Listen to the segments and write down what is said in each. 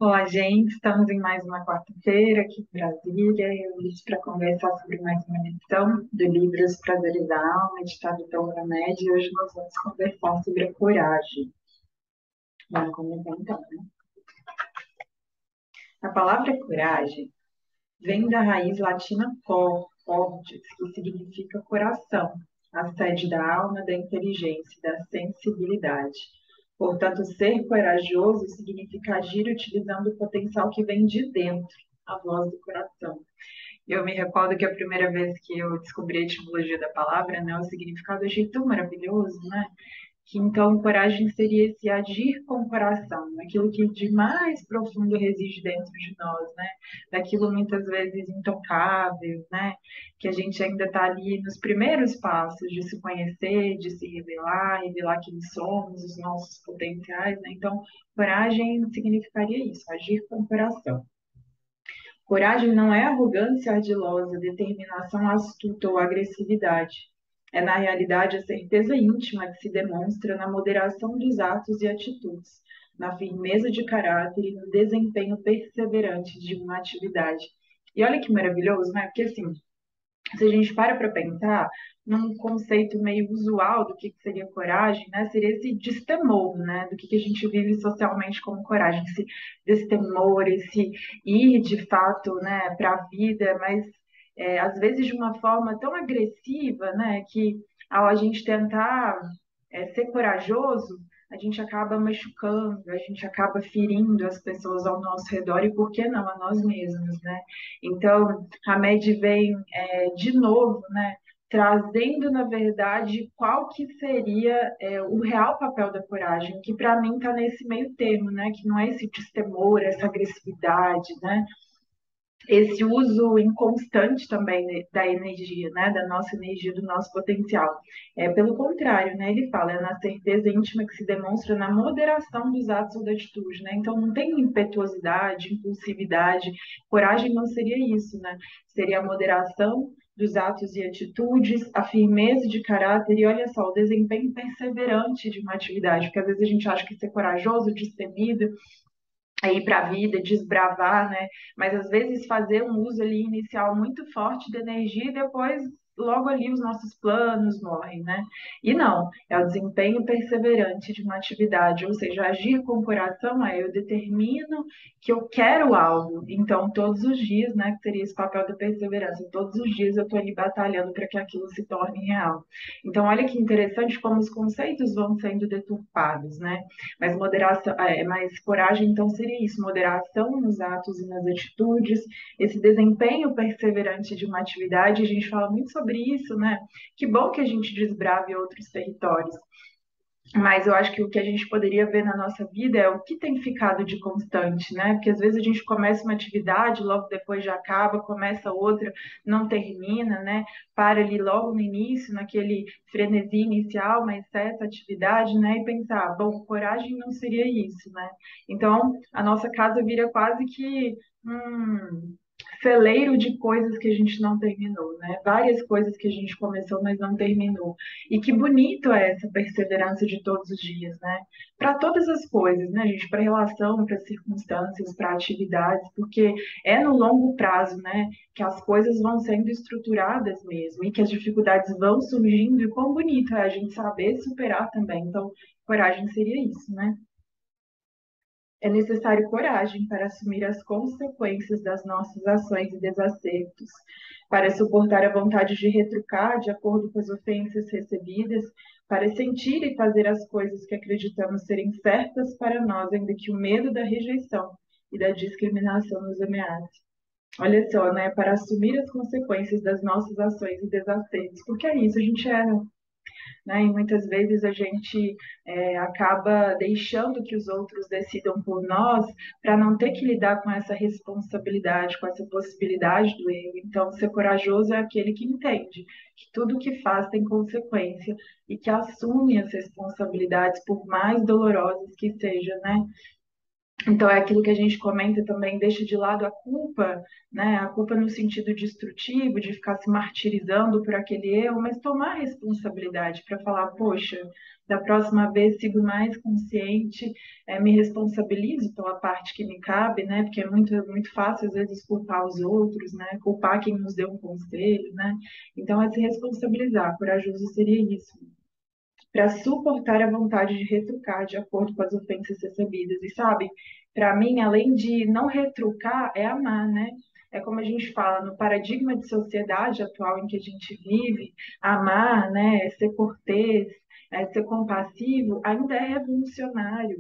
Olá, gente. Estamos em mais uma quarta-feira aqui em Brasília, reunidos para conversar sobre mais uma lição do livro Os Prazeres da Alma, editado pela Unimed. E hoje nós vamos conversar sobre a coragem. Vamos começar então, né? A palavra coragem vem da raiz latina cordis, que significa coração, a sede da alma, da inteligência, da sensibilidade. Portanto, ser corajoso significa agir utilizando o potencial que vem de dentro, a voz do coração. Eu me recordo que a primeira vez que eu descobri a etimologia da palavra, né, o significado, eu achei tão maravilhoso, né? Que então coragem seria esse agir com o coração, aquilo que de mais profundo reside dentro de nós, né? Daquilo muitas vezes intocável, né? Que a gente ainda está ali nos primeiros passos de se conhecer, de se revelar, revelar quem somos, os nossos potenciais, né? Então, coragem significaria isso, agir com o coração. Coragem não é arrogância ardilosa, determinação astuta ou agressividade. É, na realidade, a certeza íntima que se demonstra na moderação dos atos e atitudes, na firmeza de caráter e no desempenho perseverante de uma atividade. E olha que maravilhoso, né? Porque assim, se a gente para pensar num conceito meio usual do que seria coragem, né, seria esse destemor, né, do que a gente vive socialmente como coragem, esse destemor, esse ir de fato, né, para a vida, mas às vezes de uma forma tão agressiva, né, que ao a gente tentar ser corajoso, a gente acaba machucando, a gente acaba ferindo as pessoas ao nosso redor e, por que não, a nós mesmos, né? Então, a MED vem de novo, né, trazendo, na verdade, qual que seria o real papel da coragem, que para mim está nesse meio termo, né, que não é esse destemor, essa agressividade, né, esse uso inconstante também da energia, né, da nossa energia, do nosso potencial. Pelo contrário, né, ele fala, é na certeza íntima que se demonstra na moderação dos atos ou da atitude, né? Então não tem impetuosidade, impulsividade, coragem não seria isso, né? Seria a moderação dos atos e atitudes, a firmeza de caráter e, olha só, o desempenho perseverante de uma atividade, porque às vezes a gente acha que ser corajoso, destemido, ir para a vida, desbravar, né? Mas às vezes fazer um uso ali inicial muito forte de energia e depois logo ali os nossos planos morrem, né? E não, é o desempenho perseverante de uma atividade, ou seja, agir com o coração eu determino que eu quero algo, então todos os dias, né, que seria esse papel da perseverança, todos os dias eu estou ali batalhando para que aquilo se torne real. Então, olha que interessante como os conceitos vão sendo deturpados, né? Mas moderação, mais coragem, então, seria isso: moderação nos atos e nas atitudes, esse desempenho perseverante de uma atividade. A gente fala muito sobre isso, né? Que bom que a gente desbrave outros territórios. Mas eu acho que o que a gente poderia ver na nossa vida é o que tem ficado de constante, né? Porque às vezes a gente começa uma atividade, logo depois já acaba, começa outra, não termina, né? Para ali logo no início, naquele frenesi inicial, mas cessa a atividade, né? E pensar, bom, coragem não seria isso, né? Então, a nossa casa vira quase que um celeiro de coisas que a gente não terminou, né? Várias coisas que a gente começou, mas não terminou. E que bonito é essa perseverança de todos os dias, né? Para todas as coisas, né, gente? Para relação, para circunstâncias, para atividades, porque é no longo prazo, né, que as coisas vão sendo estruturadas mesmo e que as dificuldades vão surgindo. E quão bonito é a gente saber superar também. Então, coragem seria isso, né? É necessário coragem para assumir as consequências das nossas ações e desacertos, para suportar a vontade de retrucar de acordo com as ofensas recebidas, para sentir e fazer as coisas que acreditamos serem certas para nós, ainda que o medo da rejeição e da discriminação nos ameace. Olha só, né? Para assumir as consequências das nossas ações e desacertos, porque é isso, a gente erra, né? E muitas vezes a gente acaba deixando que os outros decidam por nós para não ter que lidar com essa responsabilidade, com essa possibilidade do erro. Então, ser corajoso é aquele que entende que tudo que faz tem consequência e que assume as responsabilidades, por mais dolorosas que sejam, né? Então, é aquilo que a gente comenta também, deixa de lado a culpa, né? A culpa no sentido destrutivo, de ficar se martirizando por aquele erro, mas tomar responsabilidade para falar, poxa, Da próxima vez sigo mais consciente, me responsabilizo pela parte que me cabe, né? Porque é muito fácil às vezes culpar os outros, né? Culpar quem nos deu um conselho, né? Então é se responsabilizar. Corajoso seria isso, para suportar a vontade de retrucar de acordo com as ofensas recebidas. E sabe, para mim, além de não retrucar, é amar, né? É como a gente fala, no paradigma de sociedade atual em que a gente vive, amar, né, ser cortês, ser compassivo, ainda é revolucionário.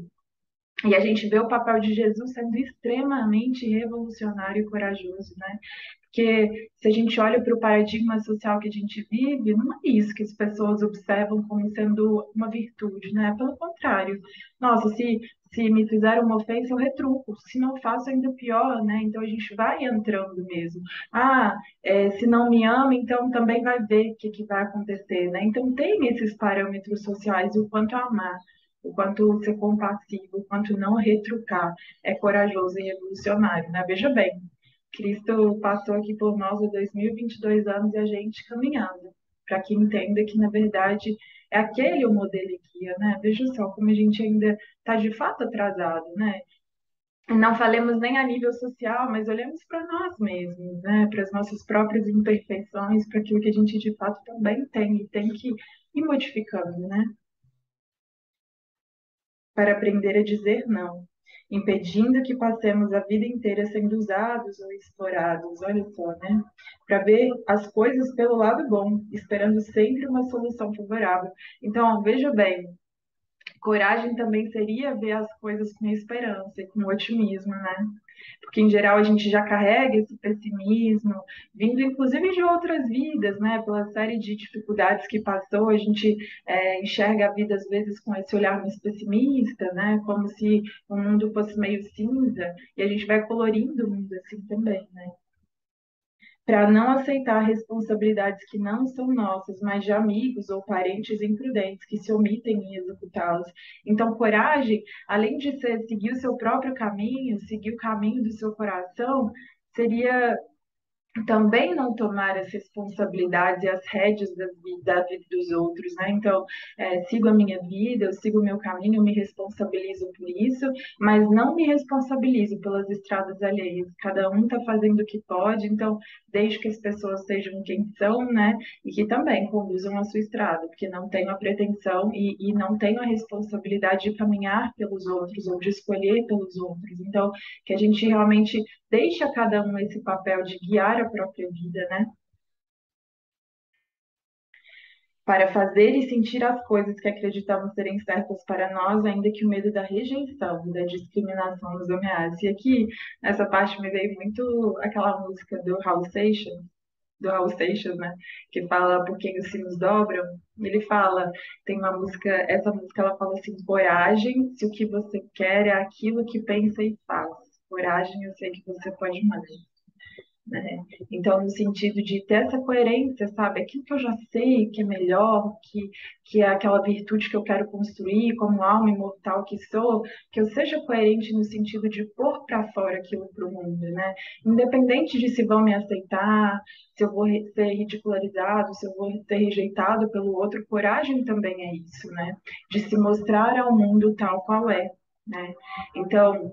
E a gente vê o papel de Jesus sendo extremamente revolucionário e corajoso, né? Porque se a gente olha para o paradigma social que a gente vive, não é isso que as pessoas observam como sendo uma virtude, né? Pelo contrário. Nossa, se me fizeram uma ofensa, eu retruco. Se não faço, ainda pior, né? Então a gente vai entrando mesmo. Ah, se não me ama, então também vai ver o que vai acontecer, né? Então tem esses parâmetros sociais, o quanto amar, o quanto ser compassivo, o quanto não retrucar é corajoso e revolucionário, né? Veja bem, Cristo passou aqui por nós há 2022 anos e a gente caminhando, para que entenda que, na verdade, é aquele o modelo e guia, né? Veja só como a gente ainda está de fato atrasado, né? Não falemos nem a nível social, mas olhemos para nós mesmos, né? Para as nossas próprias imperfeições, para aquilo que a gente de fato também tem e tem que ir modificando, né? Para aprender a dizer não, impedindo que passemos a vida inteira sendo usados ou explorados, olha só, né? Para ver as coisas pelo lado bom, esperando sempre uma solução favorável. Então, veja bem, coragem também seria ver as coisas com esperança e com otimismo, né? Porque em geral a gente já carrega esse pessimismo, vindo inclusive de outras vidas, né? Pela série de dificuldades que passou, a gente enxerga a vida às vezes com esse olhar mais pessimista, né? Como se o mundo fosse meio cinza, e a gente vai colorindo o mundo assim também, né? Para não aceitar responsabilidades que não são nossas, mas de amigos ou parentes imprudentes que se omitem em executá-las. Então, coragem, além de ser seguir o seu próprio caminho, seguir o caminho do seu coração, seria também não tomar as responsabilidades e as rédeas da vida dos outros, né? Então, sigo a minha vida, eu sigo o meu caminho, eu me responsabilizo por isso, mas não me responsabilizo pelas estradas alheias. Cada um está fazendo o que pode, então, desde que as pessoas sejam quem são, né? E que também conduzam a sua estrada, porque não tenho a pretensão e não tenho a responsabilidade de caminhar pelos outros ou de escolher pelos outros. Então, que a gente realmente deixa a cada um esse papel de guiar a própria vida, né? Para fazer e sentir as coisas que acreditamos serem certas para nós, ainda que o medo da rejeição, da discriminação nos ameace. E aqui, nessa parte, me veio muito aquela música do Raul Seixas, né? Que fala por quem os sinos dobram. Ele fala, tem uma música, essa música ela fala assim: coragem, se o que você quer é aquilo que pensa e faz. Coragem, eu sei que você pode mais. Né? Então, no sentido de ter essa coerência, sabe? Aquilo que eu já sei que é melhor, que é aquela virtude que eu quero construir como alma imortal que sou, que eu seja coerente no sentido de pôr para fora aquilo para o mundo, né? Independente de se vão me aceitar, se eu vou ser ridicularizado, se eu vou ser rejeitado pelo outro, coragem também é isso, né? De se mostrar ao mundo tal qual é, né? Então,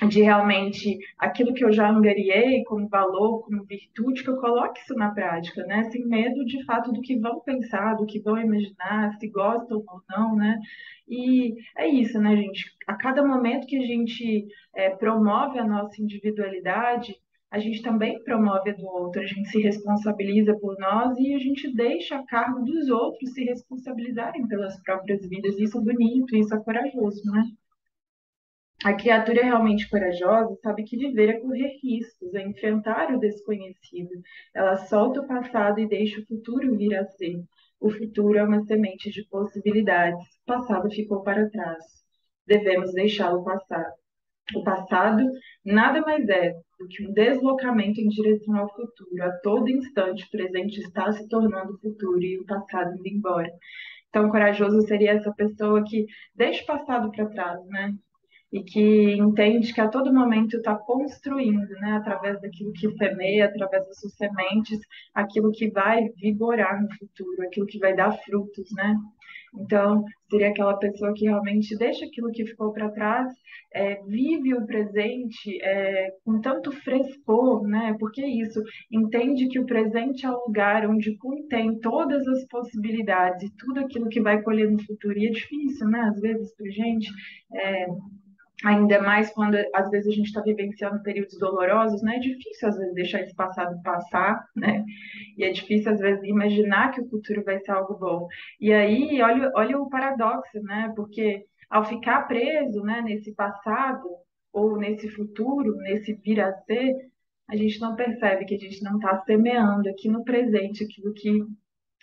de realmente aquilo que eu já angariei como valor, como virtude, que eu coloque isso na prática, né? Sem medo de fato do que vão pensar, do que vão imaginar, se gostam ou não, né? E é isso, né, gente? A cada momento que a gente promove a nossa individualidade, a gente também promove a do outro, a gente se responsabiliza por nós e a gente deixa a cargo dos outros se responsabilizarem pelas próprias vidas. Isso é bonito, isso é corajoso, né? A criatura realmente corajosa sabe que viver é correr riscos, é enfrentar o desconhecido. Ela solta o passado e deixa o futuro vir a ser. O futuro é uma semente de possibilidades. O passado ficou para trás. Devemos deixá-lo passar. O passado nada mais é do que um deslocamento em direção ao futuro. A todo instante, o presente está se tornando futuro e o passado indo embora. Então, corajoso seria essa pessoa que deixa o passado para trás, né? E que entende que a todo momento está construindo, né, através daquilo que semeia, através das suas sementes, aquilo que vai vigorar no futuro, aquilo que vai dar frutos, né? Então, seria aquela pessoa que realmente deixa aquilo que ficou para trás, vive o presente com tanto frescor, né? Porque isso, entende que o presente é o lugar onde contém todas as possibilidades e tudo aquilo que vai colher no futuro. E é difícil, né? Às vezes, para gente. É, Ainda mais quando às vezes a gente está vivenciando períodos dolorosos, né? É difícil às vezes deixar esse passado passar, né? E é difícil às vezes imaginar que o futuro vai ser algo bom. E aí, olha o paradoxo, né? Porque ao ficar preso, né, nesse passado ou nesse futuro, nesse vir a ser, a gente não percebe que a gente não está semeando aqui no presente aquilo que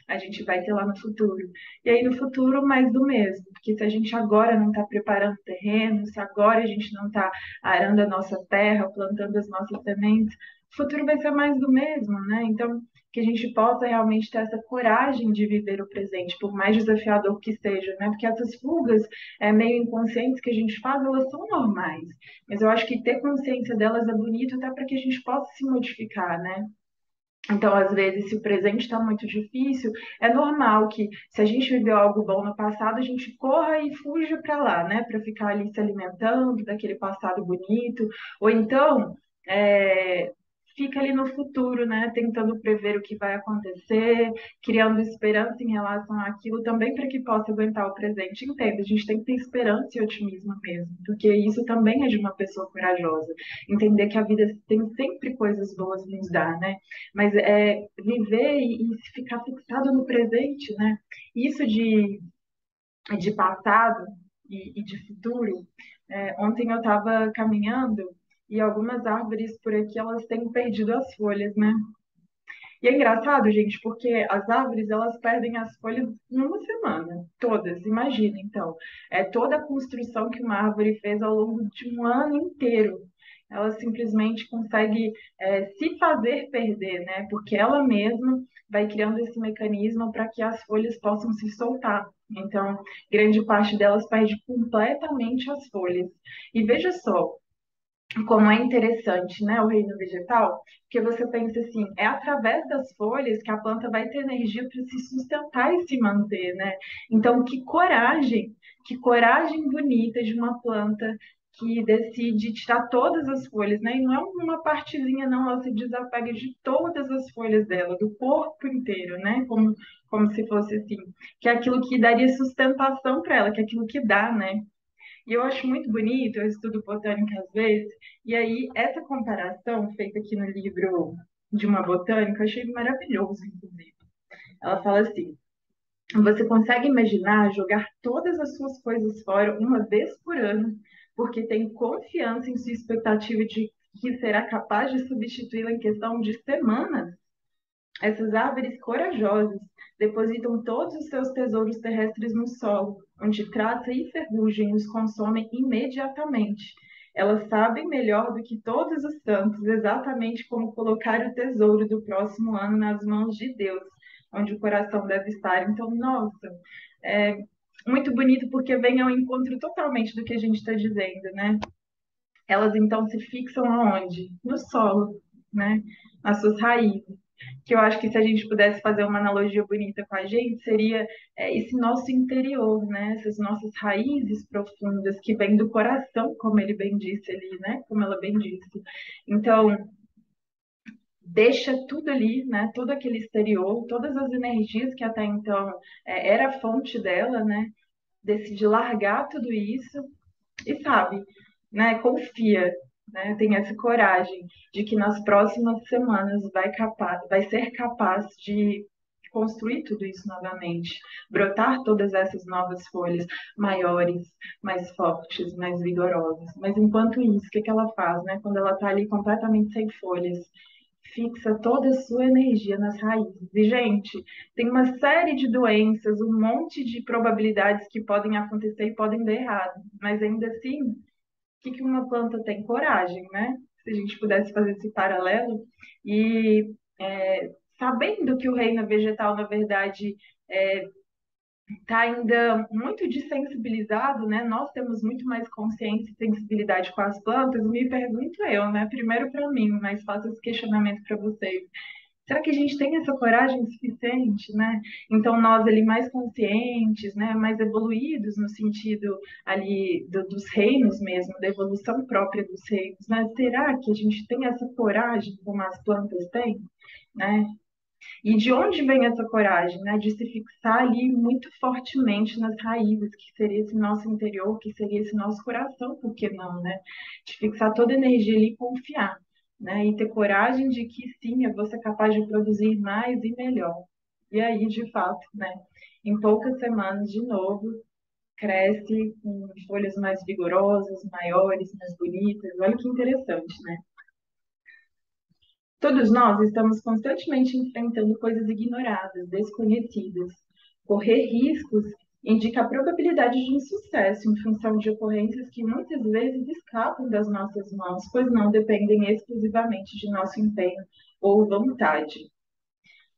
a gente vai ter lá no futuro. E aí, no futuro, mais do mesmo, porque se a gente agora não está preparando o terreno, se agora a gente não está arando a nossa terra, plantando as nossas sementes, o futuro vai ser mais do mesmo, né? Então, que a gente possa realmente ter essa coragem de viver o presente, por mais desafiador que seja, né? Porque essas fugas meio inconscientes que a gente faz, elas são normais. Mas eu acho que ter consciência delas é bonito até para que a gente possa se modificar, né? Então, às vezes, se o presente está muito difícil, é normal que, se a gente viveu algo bom no passado, a gente corra e fuja para lá, né? Para ficar ali se alimentando daquele passado bonito. Ou então, é, fica ali no futuro, né? Tentando prever o que vai acontecer, criando esperança em relação àquilo, também para que possa aguentar o presente. Entende? A gente tem que ter esperança e otimismo mesmo, porque isso também é de uma pessoa corajosa. Entender que a vida tem sempre coisas boas nos dar, né? Mas viver e ficar fixado no presente, né? Isso de passado e de futuro. Ontem eu estava caminhando e algumas árvores por aqui elas têm perdido as folhas, né? E é engraçado, gente, porque as árvores elas perdem as folhas numa semana, todas. Imagina, então, toda a construção que uma árvore fez ao longo de um ano inteiro. Ela simplesmente consegue se fazer perder, né? Porque ela mesma vai criando esse mecanismo para que as folhas possam se soltar. Então, grande parte delas perde completamente as folhas. E veja só, como é interessante, né, o reino vegetal, porque você pensa assim, é através das folhas que a planta vai ter energia para se sustentar e se manter, né? Então, que coragem bonita de uma planta que decide tirar todas as folhas, né? E não é uma partezinha, não, ela se desapega de todas as folhas dela, do corpo inteiro, né? Como se fosse assim, que é aquilo que daria sustentação para ela, que é aquilo que dá, né? E eu acho muito bonito, eu estudo botânica às vezes, e aí essa comparação feita aqui no livro de uma botânica, eu achei maravilhoso, inclusive. Ela fala assim: você consegue imaginar jogar todas as suas coisas fora uma vez por ano, porque tem confiança em sua expectativa de que será capaz de substituí-la em questão de semanas? Essas árvores corajosas depositam todos os seus tesouros terrestres no solo, onde traça e ferrugem os consomem imediatamente. Elas sabem melhor do que todos os santos exatamente como colocar o tesouro do próximo ano nas mãos de Deus, onde o coração deve estar. Então, nossa, é muito bonito porque vem ao encontro totalmente do que a gente está dizendo, né? Elas então se fixam aonde? No solo, né? Nas suas raízes, que eu acho que se a gente pudesse fazer uma analogia bonita com a gente, seria esse nosso interior, né? Essas nossas raízes profundas que vêm do coração, como ele bem disse ali, né? Como ela bem disse. Então, deixa tudo ali, né? Todo aquele exterior, todas as energias que até então era a fonte dela, né? Decide largar tudo isso e sabe, né? Confia, né? Tem essa coragem de que nas próximas semanas vai ser capaz de construir tudo isso novamente, brotar todas essas novas folhas maiores, mais fortes, mais vigorosas. Mas enquanto isso, o que que ela faz, né? Quando ela está ali completamente sem folhas, fixa toda a sua energia nas raízes. E, gente, tem uma série de doenças, um monte de probabilidades que podem acontecer e podem dar errado. Mas ainda assim, o que que uma planta tem? Coragem, né? Se a gente pudesse fazer esse paralelo. E sabendo que o reino vegetal, na verdade, está ainda muito desensibilizado, né? Nós temos muito mais consciência e sensibilidade com as plantas. Me pergunto eu, né? Primeiro para mim, mas faço esse questionamento para vocês. Será que a gente tem essa coragem suficiente, né? Então, nós ali mais conscientes, né, mais evoluídos no sentido ali dos reinos mesmo, da evolução própria dos reinos, né? Será que a gente tem essa coragem como as plantas têm, né? E de onde vem essa coragem, né? De se fixar ali muito fortemente nas raízes, que seria esse nosso interior, que seria esse nosso coração, por que não, né? De fixar toda a energia ali e confiar, né? E ter coragem de que sim, eu vou ser capaz de produzir mais e melhor. E aí, de fato, né? Em poucas semanas, de novo, cresce com folhas mais vigorosas, maiores, mais bonitas. Olha que interessante, né? Todos nós estamos constantemente enfrentando coisas ignoradas, desconhecidas. Correr riscos indica a probabilidade de insucesso em função de ocorrências que muitas vezes escapam das nossas mãos, pois não dependem exclusivamente de nosso empenho ou vontade.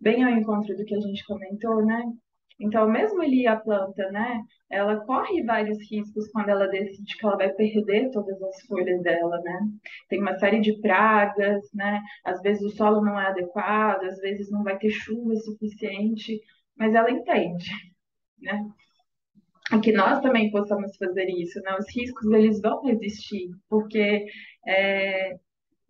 Bem ao encontro do que a gente comentou, né? Então, mesmo ali a planta, né? Ela corre vários riscos quando ela decide que ela vai perder todas as folhas dela, né? Tem uma série de pragas, né? Às vezes o solo não é adequado, às vezes não vai ter chuva suficiente, mas ela entende, né? E que nós também possamos fazer isso, né? Os riscos, eles vão existir, porque é,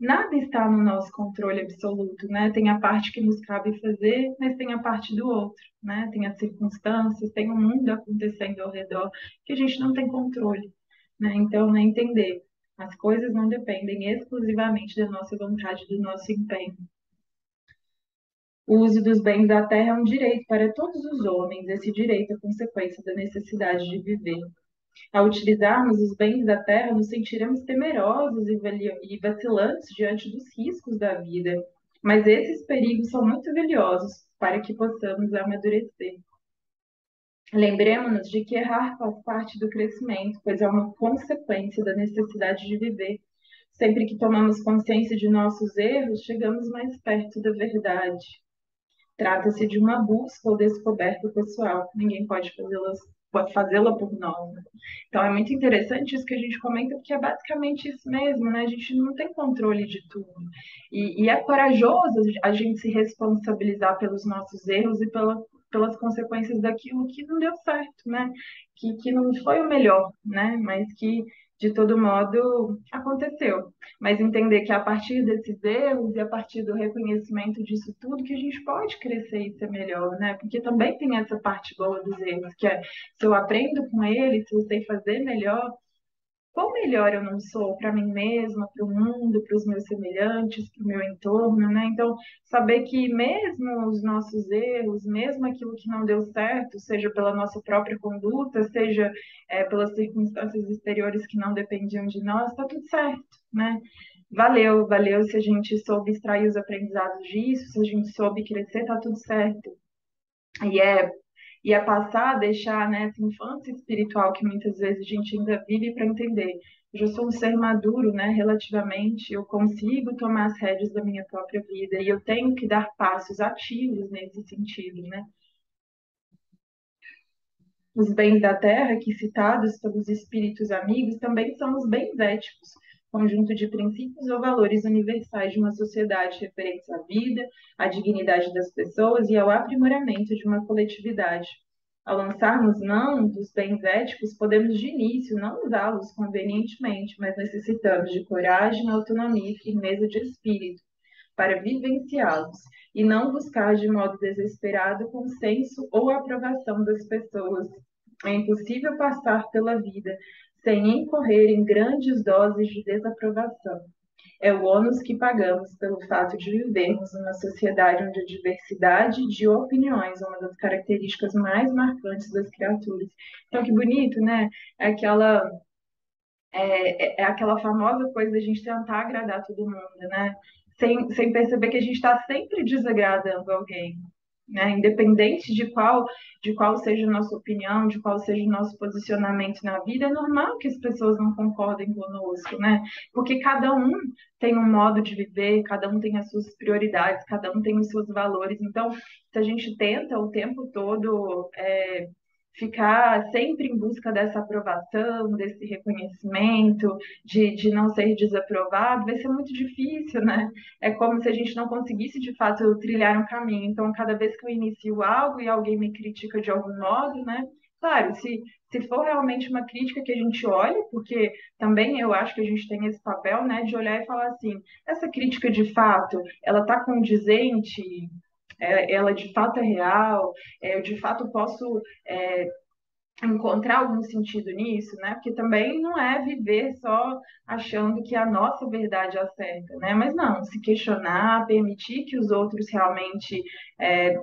nada está no nosso controle absoluto, né? Tem a parte que nos cabe fazer, mas tem a parte do outro, né? Tem as circunstâncias, tem o mundo acontecendo ao redor que a gente não tem controle, né? Então, né, entender, as coisas não dependem exclusivamente da nossa vontade, do nosso empenho. O uso dos bens da terra é um direito para todos os homens. Esse direito é consequência da necessidade de viver. Ao utilizarmos os bens da terra, nos sentiremos temerosos e vacilantes diante dos riscos da vida. Mas esses perigos são muito valiosos para que possamos amadurecer. Lembremos-nos de que errar faz parte do crescimento, pois é uma consequência da necessidade de viver. Sempre que tomamos consciência de nossos erros, chegamos mais perto da verdade. Trata-se de uma busca ou descoberta pessoal. Ninguém pode fazê-la por nós, né? Então é muito interessante isso que a gente comenta, porque é basicamente isso mesmo, né? A gente não tem controle de tudo. E é corajoso a gente se responsabilizar pelos nossos erros e pelas consequências daquilo que não deu certo, né? Que não foi o melhor, né? Mas que de todo modo aconteceu. Mas entender que a partir desses erros e a partir do reconhecimento disso tudo que a gente pode crescer e ser melhor, né? Porque também tem essa parte boa dos erros, que é se eu aprendo com eles, se eu sei fazer melhor, quão melhor eu não sou para mim mesma, para o mundo, para os meus semelhantes, para o meu entorno, né? Então, saber que mesmo os nossos erros, mesmo aquilo que não deu certo, seja pela nossa própria conduta, seja pelas circunstâncias exteriores que não dependiam de nós, está tudo certo, né? Valeu, valeu se a gente soube extrair os aprendizados disso, se a gente soube crescer, tá tudo certo. E é passar a deixar, né, essa infância espiritual que muitas vezes a gente ainda vive para entender. Eu já sou um ser maduro, né, relativamente, eu consigo tomar as rédeas da minha própria vida e eu tenho que dar passos ativos nesse sentido, né? Os bens da terra, que citados pelos espíritos amigos, também são os bens éticos, conjunto de princípios ou valores universais de uma sociedade referentes à vida, à dignidade das pessoas e ao aprimoramento de uma coletividade. Ao lançarmos mão dos bens éticos, podemos de início não usá-los convenientemente, mas necessitamos de coragem, autonomia e firmeza de espírito para vivenciá-los e não buscar de modo desesperado consenso ou aprovação das pessoas. É impossível passar pela vida sem incorrer em grandes doses de desaprovação. É o ônus que pagamos pelo fato de vivermos numa sociedade onde a diversidade de opiniões é uma das características mais marcantes das criaturas. Então, que bonito, né? É aquela, é aquela famosa coisa da gente tentar agradar todo mundo, né? Sem perceber que a gente está sempre desagradando alguém, né? Independente de qual seja a nossa opinião, de qual seja o nosso posicionamento na vida, é normal que as pessoas não concordem conosco, né? Porque cada um tem um modo de viver, cada um tem as suas prioridades, cada um tem os seus valores. Então, se a gente tenta o tempo todo ficar sempre em busca dessa aprovação, desse reconhecimento, de não ser desaprovado, vai ser muito difícil, né? É como se a gente não conseguisse de fato trilhar um caminho. Então, cada vez que eu inicio algo e alguém me critica de algum modo, né? Claro, se for realmente uma crítica que a gente olha, porque também eu acho que a gente tem esse papel, né, de olhar e falar assim, essa crítica de fato, ela está condizente, ela de fato é real, eu de fato posso encontrar algum sentido nisso, né? Porque também não é viver só achando que a nossa verdade é a certa, né? Mas não, se questionar, permitir que os outros realmente é,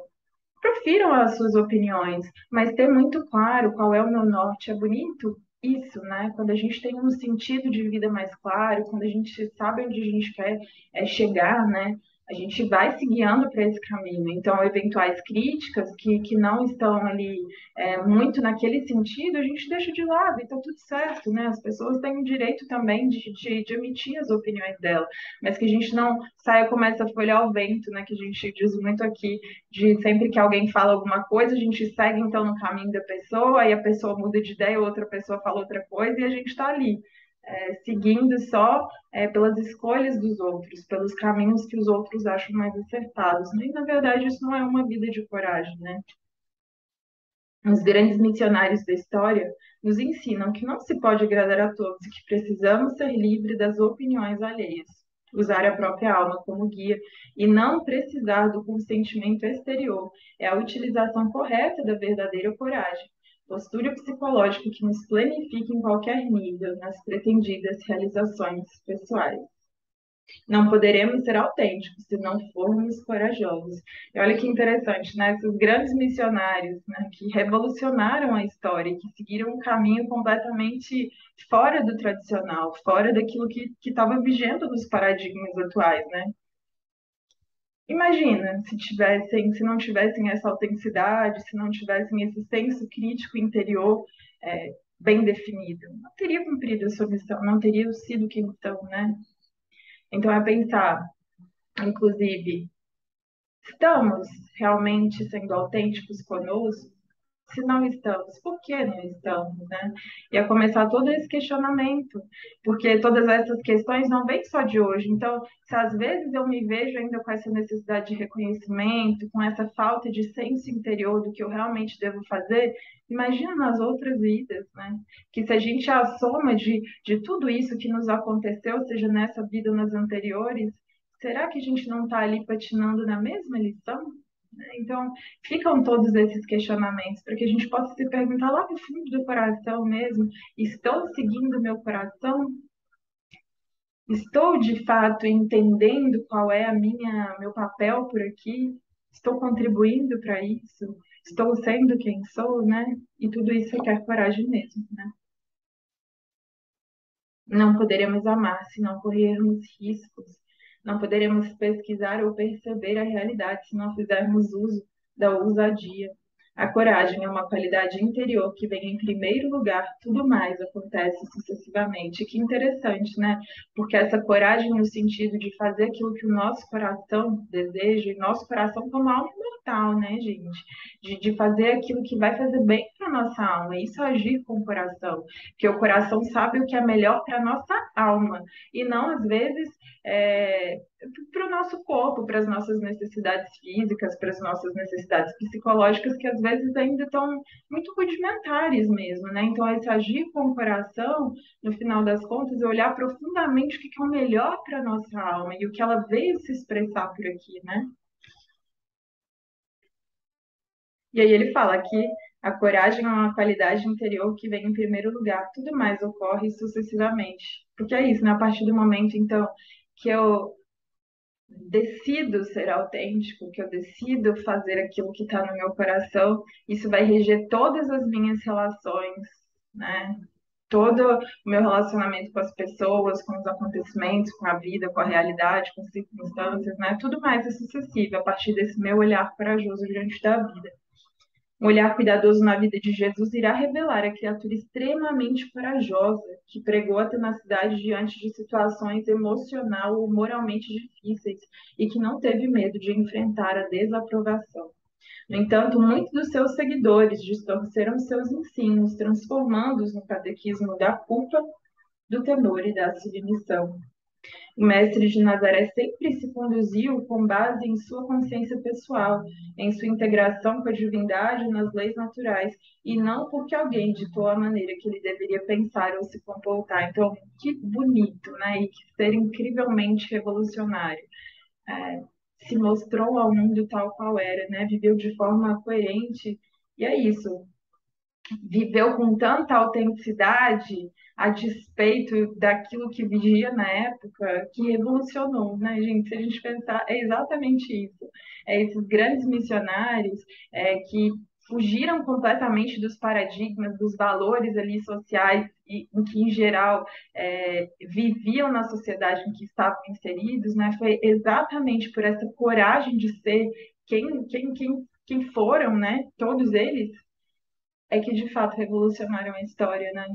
profiram as suas opiniões, mas ter muito claro qual é o meu norte. É bonito isso, né? Quando a gente tem um sentido de vida mais claro, quando a gente sabe onde a gente quer chegar, né? A gente vai se guiando para esse caminho. Então, eventuais críticas que não estão ali muito naquele sentido, a gente deixa de lado e está tudo certo, né? As pessoas têm o direito também de emitir as opiniões dela, mas que a gente não saia como essa folha ao vento, né? Que a gente diz muito aqui, de sempre que alguém fala alguma coisa, a gente segue então no caminho da pessoa, aí a pessoa muda de ideia, outra pessoa fala outra coisa e a gente está ali, seguindo só pelas escolhas dos outros, pelos caminhos que os outros acham mais acertados. Né? E na verdade isso não é uma vida de coragem, né? Os grandes missionários da história nos ensinam que não se pode agradar a todos e que precisamos ser livres das opiniões alheias, usar a própria alma como guia e não precisar do consentimento exterior é a utilização correta da verdadeira coragem, postura psicológica que nos planifica em qualquer nível nas pretendidas realizações pessoais. Não poderemos ser autênticos se não formos corajosos. E olha que interessante, né? Esses grandes missionários, né, que revolucionaram a história, que seguiram um caminho completamente fora do tradicional, fora daquilo que estava vigente nos paradigmas atuais, né? Imagina se não tivessem essa autenticidade, se não tivessem esse senso crítico interior bem definido, não teria cumprido a sua missão, não teriam sido quem são, né? Então é pensar, inclusive, estamos realmente sendo autênticos conosco? Se não estamos, por que não estamos, né? E a começar todo esse questionamento, porque todas essas questões não vêm só de hoje. Então, se às vezes eu me vejo ainda com essa necessidade de reconhecimento, com essa falta de senso interior do que eu realmente devo fazer, imagina nas outras vidas, né? Que se a gente é a soma de tudo isso que nos aconteceu, seja nessa vida ou nas anteriores, será que a gente não está ali patinando na mesma lição? Então, ficam todos esses questionamentos para que a gente possa se perguntar lá no fundo do coração mesmo: estou seguindo o meu coração? Estou de fato entendendo qual é a meu papel por aqui? Estou contribuindo para isso? Estou sendo quem sou, né? E tudo isso requer coragem mesmo, né? Não poderemos amar se não corrermos riscos. Não poderemos pesquisar ou perceber a realidade se não fizermos uso da ousadia. A coragem é uma qualidade interior que vem em primeiro lugar, tudo mais acontece sucessivamente. Que interessante, né? Porque essa coragem no sentido de fazer aquilo que o nosso coração deseja, e nosso coração como alma imortal, né, gente? De fazer aquilo que vai fazer bem para nossa alma. Isso é agir com o coração, porque o coração sabe o que é melhor para a nossa alma, e não, às vezes, para o nosso corpo, para as nossas necessidades físicas, para as nossas necessidades psicológicas, que às vezes ainda estão muito rudimentares mesmo, né? Então, esse agir com o coração, no final das contas, é olhar profundamente o que é o melhor para a nossa alma e o que ela veio se expressar por aqui, né? E aí ele fala que a coragem é uma qualidade interior que vem em primeiro lugar, tudo mais ocorre sucessivamente. Porque é isso, né? A partir do momento, então, que eu decido ser autêntico, que eu decido fazer aquilo que está no meu coração, isso vai reger todas as minhas relações, né? Todo o meu relacionamento com as pessoas, com os acontecimentos, com a vida, com a realidade, com as circunstâncias, né? Tudo mais é sucessivo a partir desse meu olhar corajoso diante da vida. Um olhar cuidadoso na vida de Jesus irá revelar a criatura extremamente corajosa, que pregou a tenacidade diante de situações emocional ou moralmente difíceis e que não teve medo de enfrentar a desaprovação. No entanto, muitos dos seus seguidores distorceram seus ensinos, transformando-os no catequismo da culpa, do temor e da submissão. O mestre de Nazaré sempre se conduziu com base em sua consciência pessoal, em sua integração com a divindade e nas leis naturais, e não porque alguém ditou a maneira que ele deveria pensar ou se comportar. Então, que bonito, né? E que ser incrivelmente revolucionário. É, se mostrou ao mundo tal qual era, né? Viveu de forma coerente. E é isso, viveu com tanta autenticidade a despeito daquilo que vigia na época, que revolucionou, né, gente? Se a gente pensar, é exatamente isso. É esses grandes missionários que fugiram completamente dos paradigmas, dos valores ali sociais e em que, em geral, viviam na sociedade em que estavam inseridos, né? Foi exatamente por essa coragem de ser quem foram, né? Todos eles é que de fato revolucionaram a história, né?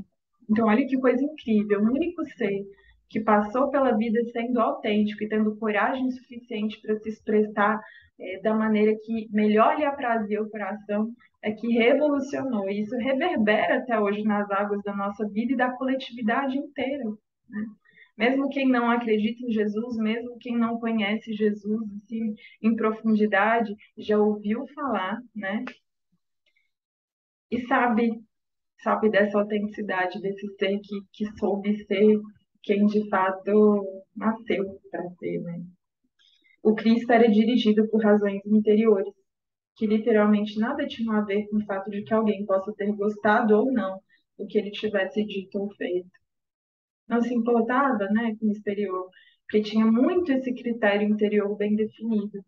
Então, olha que coisa incrível, o único ser que passou pela vida sendo autêntico e tendo coragem suficiente para se expressar da maneira que melhor lhe aprazia o coração, é que revolucionou. E isso reverbera até hoje nas águas da nossa vida e da coletividade inteira, né? Mesmo quem não acredita em Jesus, mesmo quem não conhece Jesus assim, em profundidade, já ouviu falar, né? E sabe dessa autenticidade, desse ser que soube ser quem de fato nasceu para ser, né? O Cristo era dirigido por razões interiores, que literalmente nada tinham a ver com o fato de que alguém possa ter gostado ou não do que ele tivesse dito ou feito. Não se importava, né, com o exterior, porque tinha muito esse critério interior bem definido.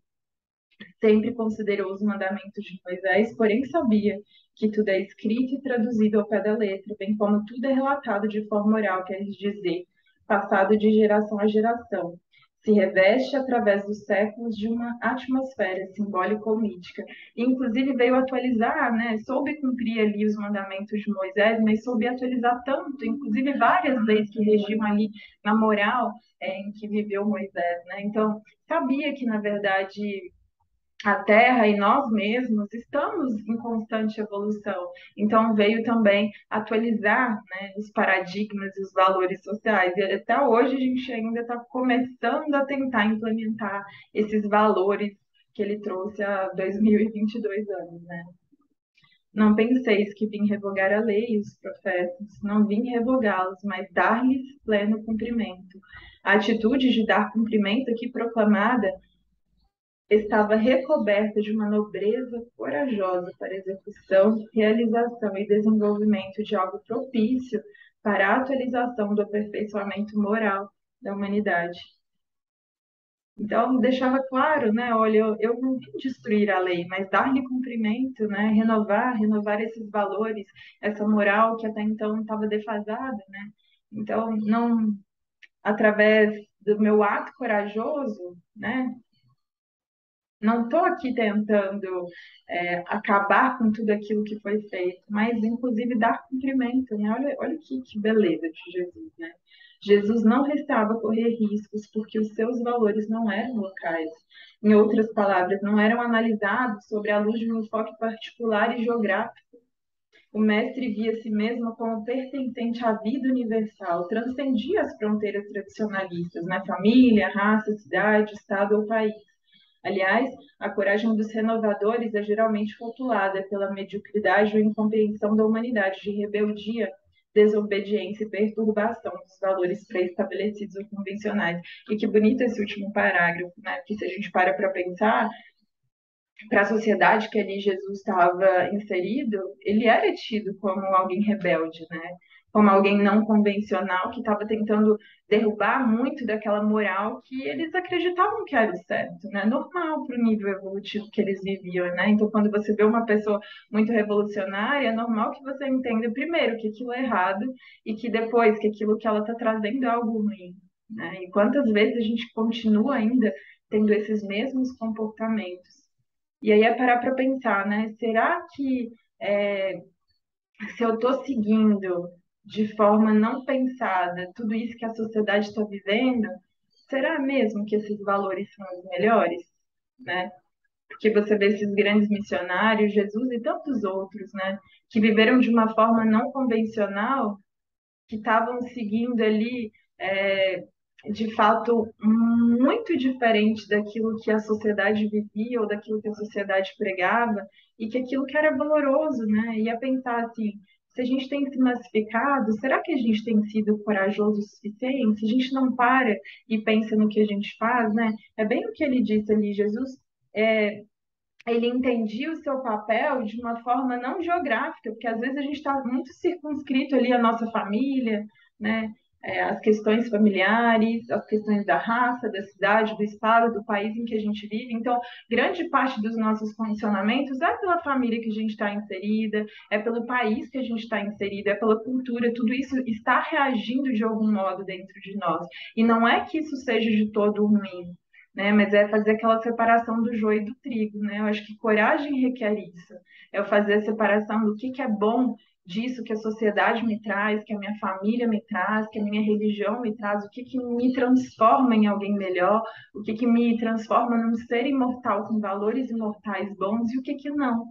Sempre considerou os mandamentos de Moisés, porém sabia que tudo é escrito e traduzido ao pé da letra, bem como tudo é relatado de forma oral, quer dizer, passado de geração a geração. Se reveste através dos séculos de uma atmosfera simbólica ou mítica. E, inclusive, veio atualizar, né? Soube cumprir ali os mandamentos de Moisés, mas soube atualizar tanto, inclusive várias leis que regiam ali na moral em que viveu Moisés, né? Então, sabia que, na verdade, a Terra e nós mesmos estamos em constante evolução. Então, veio também atualizar, né, os paradigmas e os valores sociais. E até hoje a gente ainda está começando a tentar implementar esses valores que ele trouxe há 2022 anos, né? Não penseis que vim revogar a lei e os profetas, não vim revogá-los, mas dar-lhes pleno cumprimento. A atitude de dar cumprimento aqui proclamada estava recoberta de uma nobreza corajosa para execução, realização e desenvolvimento de algo propício para a atualização do aperfeiçoamento moral da humanidade. Então, deixava claro, né? Olha, eu não vim destruir a lei, mas dar-lhe cumprimento, né? Renovar esses valores, essa moral que até então estava defasada, né? Então, não através do meu ato corajoso, né? Não estou aqui tentando acabar com tudo aquilo que foi feito, mas inclusive dar cumprimento, né? Olha que beleza de Jesus, né? Jesus não restava correr riscos porque os seus valores não eram locais. Em outras palavras, não eram analisados sobre a luz de um enfoque particular e geográfico. O mestre via a si mesmo como pertencente à vida universal, transcendia as fronteiras tradicionalistas, na família, raça, cidade, estado ou país. Aliás, a coragem dos renovadores é geralmente rotulada pela mediocridade ou incompreensão da humanidade, de rebeldia, desobediência e perturbação dos valores pré-estabelecidos ou convencionais. E que bonito esse último parágrafo, né? Porque se a gente para pensar, para a sociedade que ali Jesus estava inserido, ele era tido como alguém rebelde, né? Como alguém não convencional que estava tentando derrubar muito daquela moral que eles acreditavam que era o certo, né? Normal para o nível evolutivo que eles viviam, né? Então, quando você vê uma pessoa muito revolucionária, é normal que você entenda primeiro que aquilo é errado e que depois que aquilo que ela está trazendo é algo ruim, né? E quantas vezes a gente continua ainda tendo esses mesmos comportamentos? E aí é parar para pensar, né? Será que se eu estou seguindo de forma não pensada tudo isso que a sociedade está vivendo, será mesmo que esses valores são os melhores, né? porque você vê esses grandes missionários, Jesus e tantos outros, né, que viveram de uma forma não convencional, que estavam seguindo ali, é, de fato, muito diferente daquilo que a sociedade vivia ou daquilo que a sociedade pregava, e que aquilo que era valoroso, né? Ia pensar assim, se a gente tem se massificado, será que a gente tem sido corajoso o suficiente? Se a gente não para e pensa no que a gente faz, né? É bem o que ele disse ali, Jesus. É, ele entendia o seu papel de uma forma não geográfica, porque às vezes a gente está muito circunscrito ali à nossa família, né? As questões familiares, as questões da raça, da cidade, do estado, do país em que a gente vive. Então, grande parte dos nossos condicionamentos é pela família que a gente está inserida, é pelo país que a gente está inserida, é pela cultura, tudo isso está reagindo de algum modo dentro de nós. E não é que isso seja de todo ruim, né? Mas é fazer aquela separação do joio e do trigo, né? Eu acho que coragem requer isso. É eu fazer a separação do que é bom disso que a sociedade me traz, que a minha família me traz, que a minha religião me traz, o que me transforma em alguém melhor, o que me transforma num ser imortal com valores imortais bons e o que não.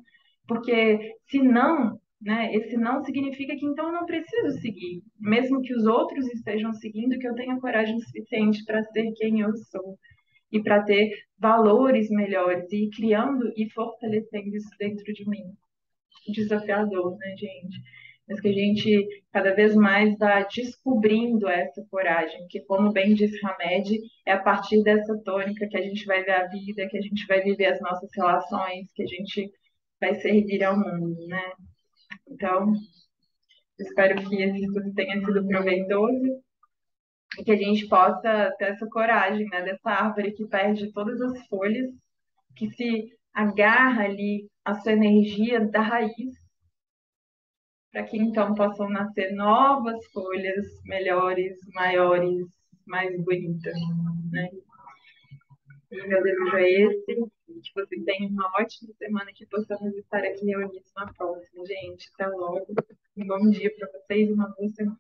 Porque se não, né, esse não significa que então eu não preciso seguir, mesmo que os outros estejam seguindo, que eu tenha coragem suficiente para ser quem eu sou e para ter valores melhores e ir criando e fortalecendo isso dentro de mim. Desafiador, né, gente? Mas que a gente cada vez mais vá descobrindo essa coragem, que, como bem disse Hamed, é a partir dessa tônica que a gente vai ver a vida, que a gente vai viver as nossas relações, que a gente vai servir ao mundo, né? Então, espero que esse estudo tenha sido proveitoso e que a gente possa ter essa coragem, né, dessa árvore que perde todas as folhas, que se agarra ali a sua energia da raiz, para que então possam nascer novas folhas melhores, maiores, mais bonitas, né? E meu desejo é esse, que vocês tenham uma ótima semana, que possamos estar aqui reunidos na próxima, gente. Até logo. Um bom dia para vocês e uma boa semana.